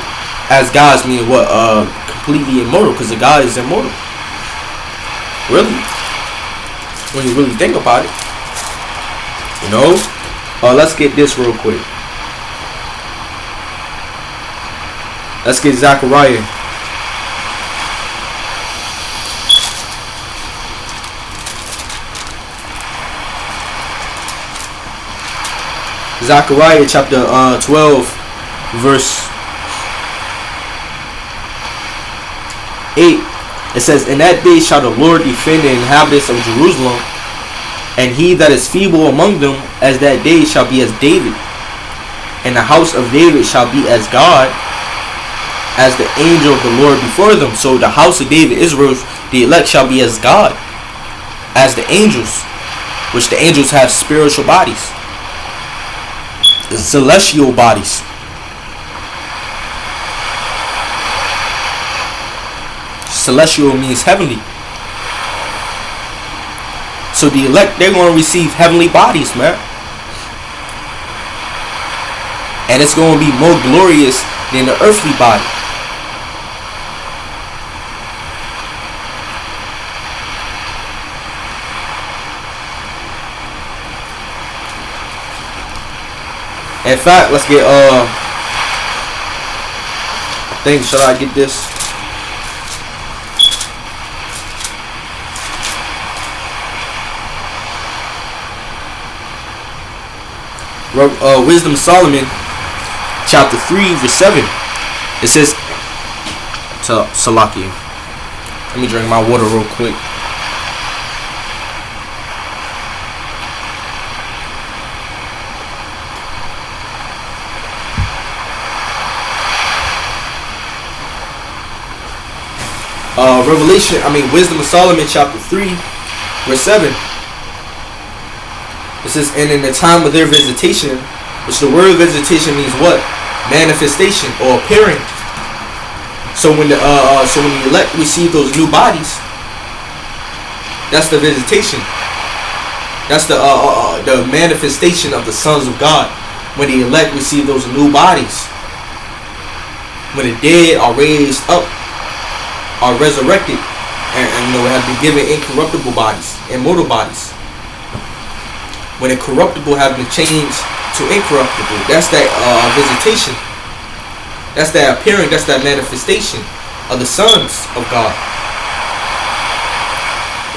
as gods, meaning what? Completely immortal, because the God is immortal. Really, when you really think about it, let's get this real quick. Let's get Zechariah. Zechariah chapter 12 verse 8. It says, in that day shall the Lord defend the inhabitants of Jerusalem, and he that is feeble among them as that day shall be as David, and the house of David shall be as God, as the angel of the Lord before them. So the house of David, Israel, the elect shall be as God, as the angels, which the angels have spiritual bodies, celestial bodies. Celestial means heavenly. So the elect, they're going to receive heavenly bodies, man. And it's going to be more glorious than the earthly body. In fact, let's get thing. Shall I get this? Wisdom of Solomon, chapter 3, verse 7. It says, Salaki. Let me drink my water real quick. Wisdom of Solomon, chapter 3, verse 7. It says, and in the time of their visitation, which the word visitation means what? Manifestation or appearing. So when the elect receive those new bodies, that's the visitation. That's the manifestation of the sons of God. When the elect receive those new bodies, when the dead are raised up, are resurrected, and have been given incorruptible bodies, immortal bodies. When the corruptible have been changed to incorruptible, that's that visitation. That's that appearing. That's that manifestation of the sons of God.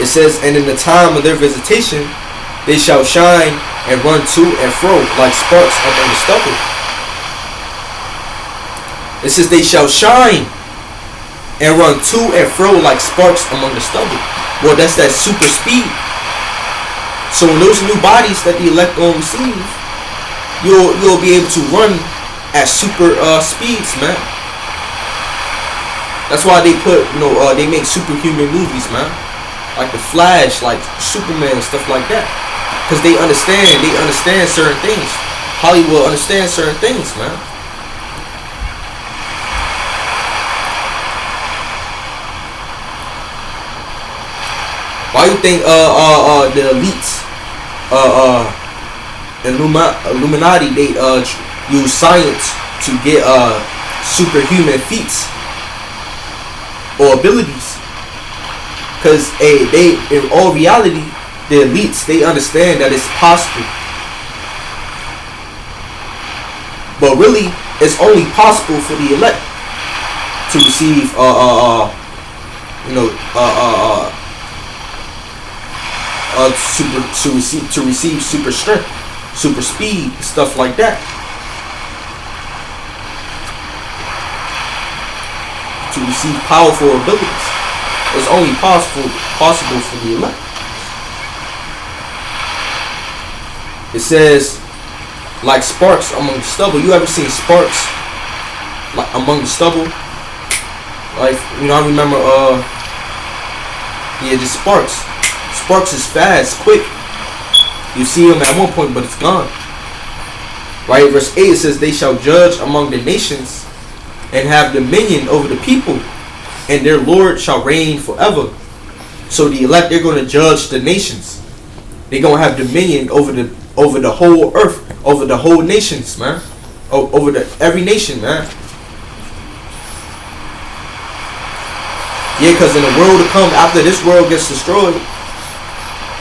It says, and in the time of their visitation, they shall shine and run to and fro like sparks among the stubble. It says they shall shine and run to and fro like sparks among the stubble. Well, that's that super speed. So in those new bodies that the elect gonna receive, you'll be able to run at super speeds, man. That's why they put, they make superhuman movies, man, like The Flash, like Superman and stuff like that, because they understand certain things. Hollywood understands certain things, man. Why you think the elites, Illuminati, they use science to get superhuman feats or abilities? Because they, in all reality, the elites, they understand that it's possible. But really, it's only possible for the elect to receive to receive super strength, super speed, stuff like that. To receive powerful abilities, it's only possible for the elect. It says, like sparks among the stubble. You ever seen sparks like among the stubble? Like, I remember just sparks. Sparks is fast, quick. You see them at one point, but it's gone. Right? Verse 8, it says, they shall judge among the nations and have dominion over the people, and their Lord shall reign forever. So the elect, they're going to judge the nations. They're going to have dominion over the whole earth, over the whole nations, man. Over every nation, man. Yeah, because in the world to come, after this world gets destroyed,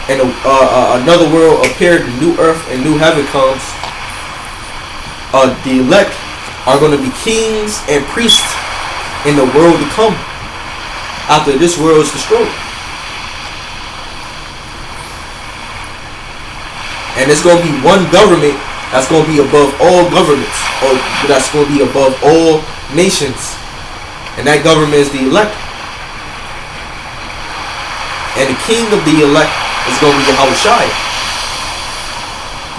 and another world appeared, the new earth and new heaven comes, the elect are going to be kings and priests in the world to come after this world is destroyed. And it's going to be one government that's going to be above all governments, or that's going to be above all nations, and that government is the elect. And the king of the elect is going to be Yahushua.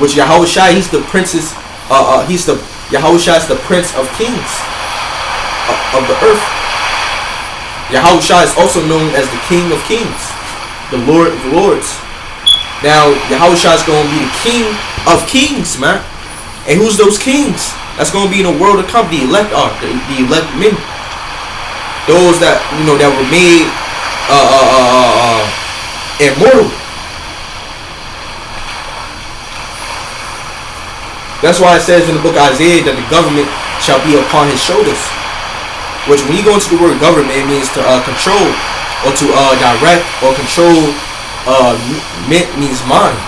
Which Yahushua, he's the prince's, Yahushua is the prince of kings of the earth. Yahushua is also known as the King of Kings, the Lord of Lords. Now, Yahushua is going to be the King of Kings, man. And who's those kings? That's going to be in the world to come. The elect are the elect men. Those that that were made immortal. That's why it says in the book of Isaiah that the government shall be upon his shoulders. Which, when you go into the word government, it means to control, or to direct, or control. Means mind.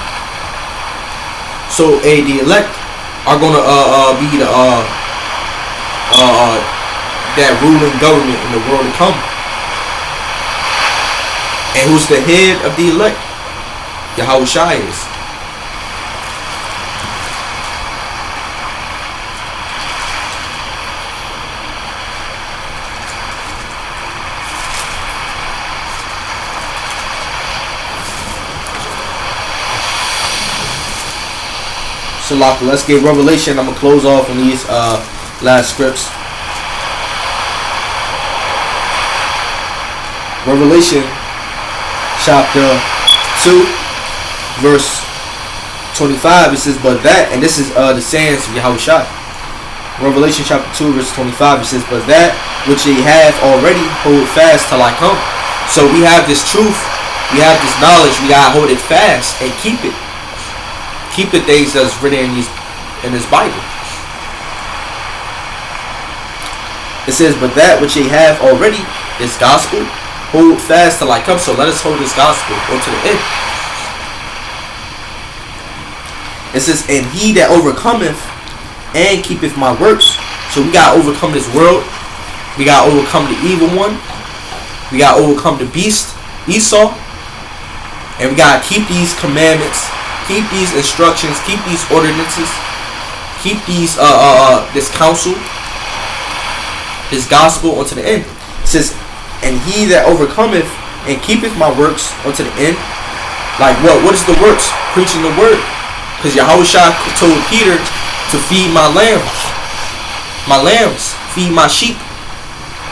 So the elect are gonna be the that ruling government in the world to come. And who's the head of the elect? Yahushua is. So let's get Revelation. I'm gonna close off on these last scripts. Revelation chapter 2 verse 25, it says, but that, and this is the sayings of Yahushua. Revelation chapter 2 verse 25, it says, but that which ye have already hold fast till I come. So we have this truth, we have this knowledge, we gotta hold it fast and keep it. Keep the things that's written in this Bible. It says, but that which ye have already is gospel, hold fast till I come. So let us hold this gospel unto the end. It says, and he that overcometh and keepeth my works. So we gotta overcome this world. We gotta overcome the evil one. We gotta overcome the beast, Esau. And we gotta keep these commandments, keep these instructions, keep these ordinances, keep these this counsel, this gospel unto the end. It says, and he that overcometh and keepeth my works unto the end. Like what? What is the works? Preaching the word. Because Yahushua told Peter to feed my lambs, feed my sheep.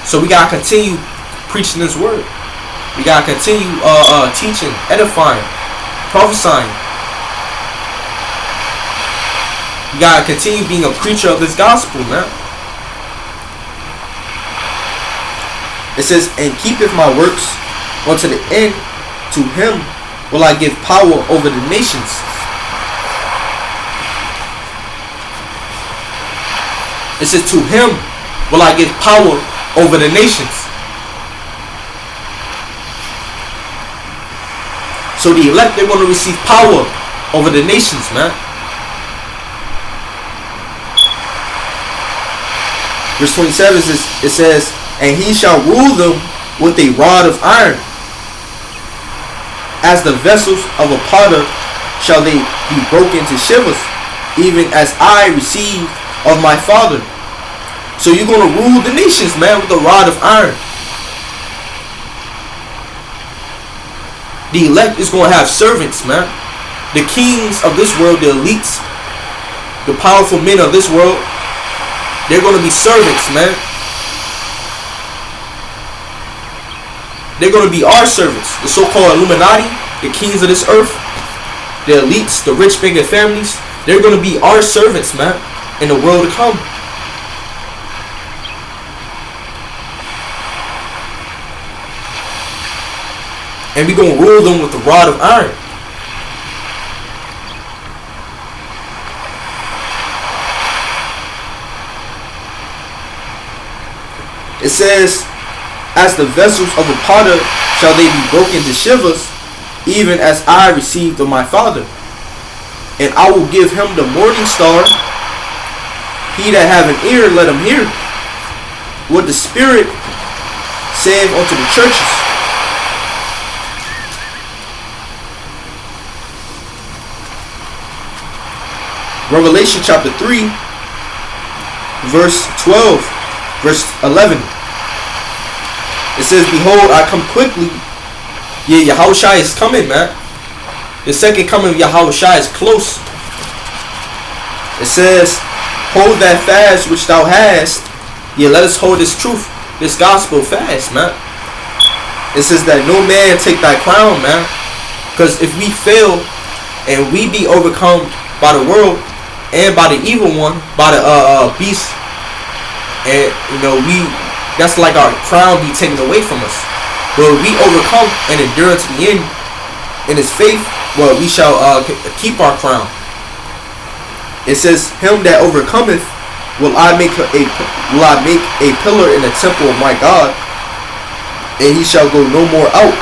So we gotta continue preaching this word. We gotta continue teaching, edifying, prophesying. You gotta continue being a preacher of this gospel, man. It says, and keepeth my works unto the end, to him will I give power over the nations. It says, to him will I give power over the nations. So the elect, they're going to receive power over the nations, man. Verse 27 it says, and he shall rule them with a rod of iron. As the vessels of a potter shall they be broken to shivers, even as I received of my Father. So you're going to rule the nations, man, with a rod of iron. The elect is going to have servants, man. The kings of this world, the elites, the powerful men of this world, they're going to be servants, man. They're going to be our servants. The so-called Illuminati, the kings of this earth, the elites, the rich bigger families, they're going to be our servants, man, in the world to come. And we're going to rule them with the rod of iron. It says, as the vessels of a potter shall they be broken to shivers, even as I received of my Father. And I will give him the morning star. He that have an ear, let him hear what the Spirit saith unto the churches. Revelation chapter 3, verse 12, verse 11. It says, behold, I come quickly. Yeah, Yahushua is coming, man. The second coming of Yahushua is close. It says, hold that fast which thou hast. Yeah, let us hold this truth, this gospel fast, man. It says that no man take thy crown, man. Because if we fail and we be overcome by the world and by the evil one, by the beast, and that's like our crown be taken away from us. But we overcome and endure to the end in his faith, well, we shall keep our crown. It says, him that overcometh will I make a pillar in the temple of my God, and he shall go no more out.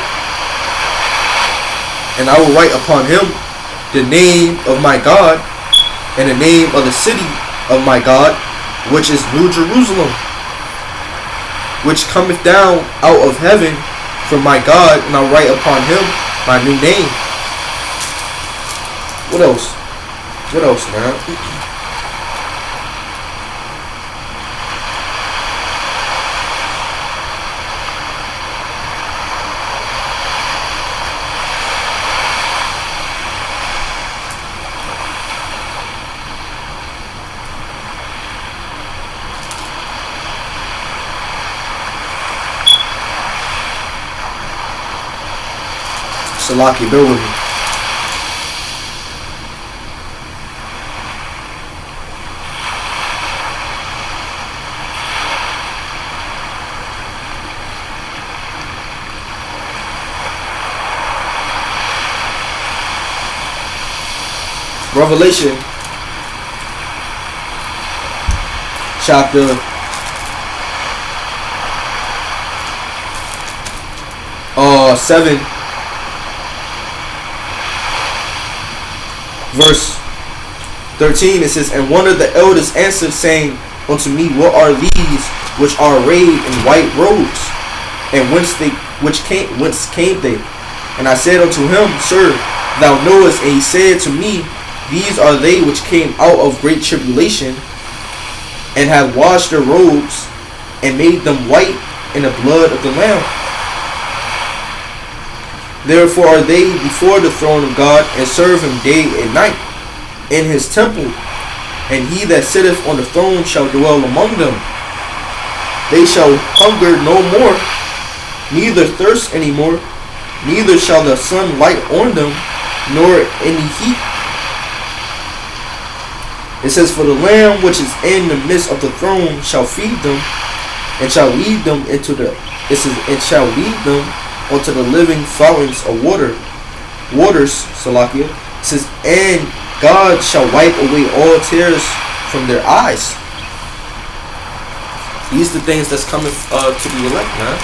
And I will write upon him the name of my God in the name of the city of my God, which is New Jerusalem, which cometh down out of heaven from my God, and I'll write upon him my new name. What else? What else, man? Salaki, bear with me. Revelation chapter 7 verse 13, it says, and one of the elders answered, saying unto me, what are these which are arrayed in white robes, and whence came they? And I said unto him, Sir, thou knowest. And he said to me, these are they which came out of great tribulation, and have washed their robes, and made them white in the blood of the Lamb. Therefore are they before the throne of God, and serve him day and night in his temple. And he that sitteth on the throne shall dwell among them. They shall hunger no more, neither thirst any more, neither shall the sun light on them, nor any heat. It says, for the Lamb which is in the midst of the throne shall feed them, and shall lead them into the unto the living fountains of waters, Salakia. It says, and God shall wipe away all tears from their eyes. These are the things that's coming to the elect, man.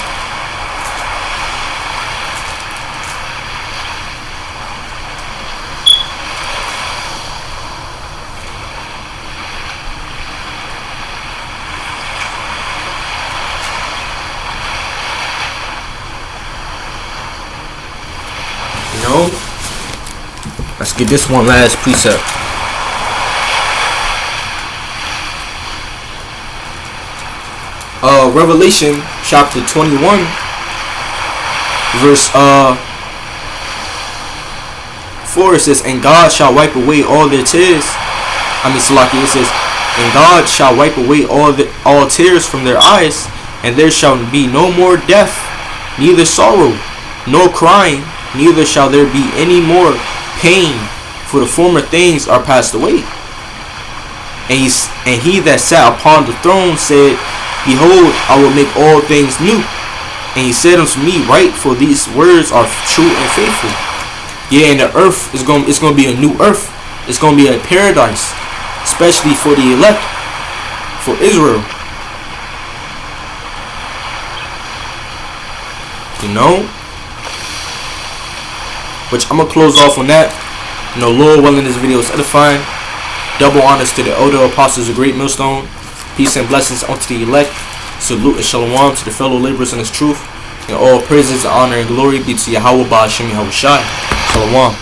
Let's get this one last precept. Revelation chapter 21 verse 4, it says, and God shall wipe away all their tears. Salaki, it says, and God shall wipe away all tears from their eyes, and there shall be no more death, neither sorrow, nor crying, neither shall there be any more pain, for the former things are passed away. And he that sat upon the throne said, behold, I will make all things new. And he said unto me, write, for these words are true and faithful. Yeah, and the earth it's going to be a new earth. It's going to be a paradise, especially for the elect, for Israel. You know? Which I'm going to close off on that. You know, Lord willing, this video is edifying. Double honors to the elder apostles of Great Millstone. Peace and blessings unto the elect. Salute and shalom to the fellow laborers in his truth. And all praises, honor, and glory be to Yahweh Ba'ashem Yahushai. Shalom.